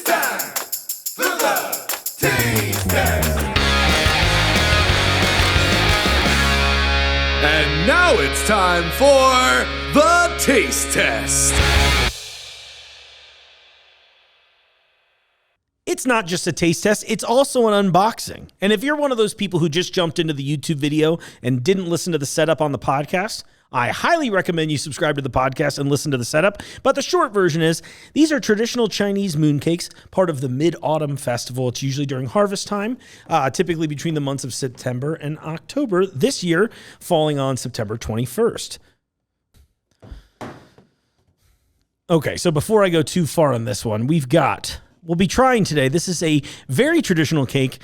time for the taste test. And now it's time for the taste test. It's not just a taste test, it's also an unboxing. And if you're one of those people who just jumped into the YouTube video and didn't listen to the setup on the podcast, I highly recommend you subscribe to the podcast and listen to the setup. But the short version is, these are traditional Chinese mooncakes, part of the Mid-Autumn Festival. It's usually during harvest time, typically between the months of September and October, this year falling on September 21st. Okay, so before I go too far on this one, we'll be trying today. This is a very traditional cake,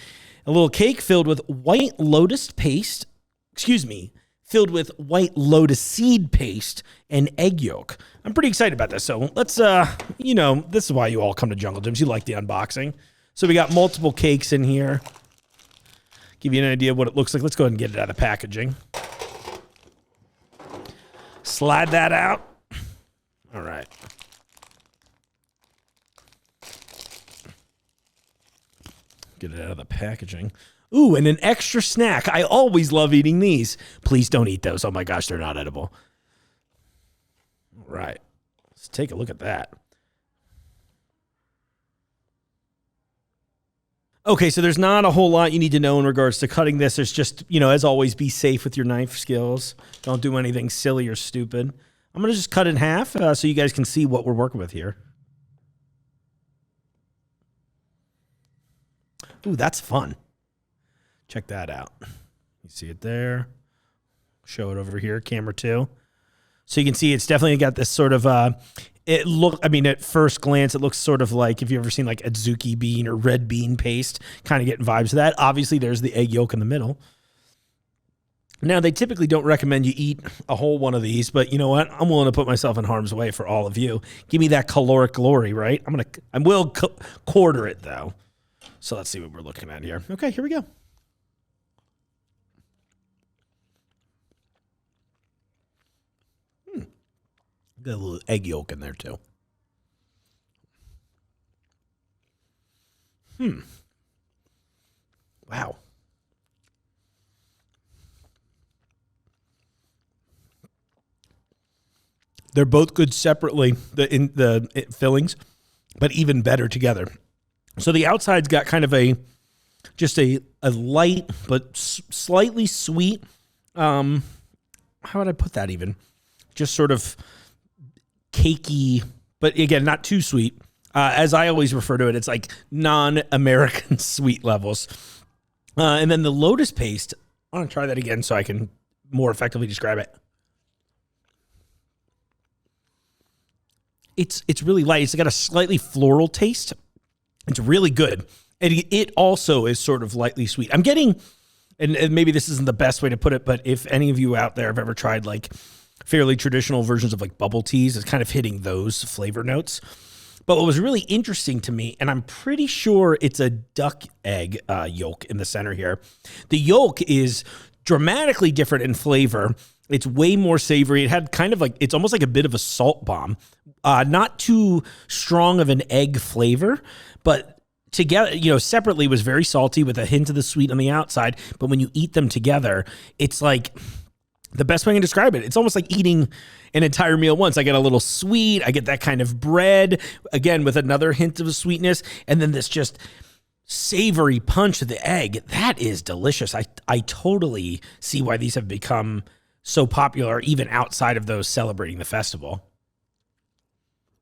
a little cake filled with white lotus paste, filled with white lotus seed paste and egg yolk. I'm pretty excited about this. So let's, this is why you all come to Jungle Gyms. You like the unboxing. So we got multiple cakes in here. Give you an idea of what it looks like. Let's go ahead and get it out of packaging. Slide that out. All right. Get it out of the packaging. Ooh, and an extra snack. I always love eating these. Please don't eat those. Oh my gosh, they're not edible. All right. Let's take a look at that. Okay, so there's not a whole lot you need to know in regards to cutting this. There's just, as always, be safe with your knife skills. Don't do anything silly or stupid. I'm going to just cut it in half so you guys can see what we're working with here. Ooh, that's fun. Check that out. You see it there. Show it over here, camera 2. So you can see it's definitely got this sort of, at first glance, it looks sort of like, if you've ever seen like a Zuki bean or red bean paste, kind of getting vibes of that. Obviously, there's the egg yolk in the middle. Now, they typically don't recommend you eat a whole one of these, but you know what? I'm willing to put myself in harm's way for all of you. Give me that caloric glory, right? I will quarter it, though. So let's see what we're looking at here. Okay, here we go. Got a little egg yolk in there, too. Wow. They're both good separately, the fillings, but even better together. So the outside's got kind of a light but slightly sweet. How would I put that even? Just sort of cakey, but again, not too sweet. As I always refer to it, it's like non-American sweet levels. And then the lotus paste, I want to try that again so I can more effectively describe it. It's really light. It's got a slightly floral taste. It's really good. And it also is sort of lightly sweet. I'm getting, and maybe this isn't the best way to put it, but if any of you out there have ever tried like fairly traditional versions of like bubble teas, it's kind of hitting those flavor notes. But what was really interesting to me, and I'm pretty sure it's a duck egg yolk in the center here. The yolk is dramatically different in flavor. It's way more savory. It had kind of like, it's almost like a bit of a salt bomb. Not too strong of an egg flavor, but together, separately was very salty with a hint of the sweet on the outside. But when you eat them together, it's like, the best way I can describe it, it's almost like eating an entire meal once. I get a little sweet. I get that kind of bread, again, with another hint of sweetness. And then this just savory punch of the egg. That is delicious. I totally see why these have become so popular, even outside of those celebrating the festival.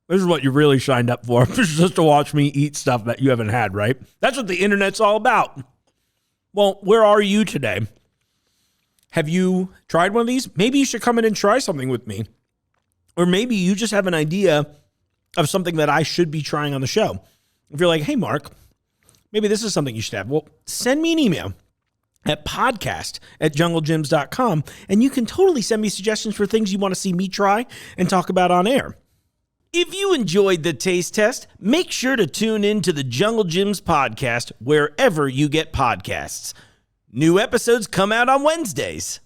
This is what you really signed up for, just to watch me eat stuff that you haven't had, right? That's what the internet's all about. Well, where are you today? Have you tried one of these? Maybe you should come in and try something with me. Or maybe you just have an idea of something that I should be trying on the show. If you're like, hey, Mark, maybe this is something you should have. Well, send me an email at podcast@junglegyms.com, and you can totally send me suggestions for things you want to see me try and talk about on air. If you enjoyed the taste test, make sure to tune in to the Jungle Gyms podcast wherever you get podcasts. New episodes come out on Wednesdays.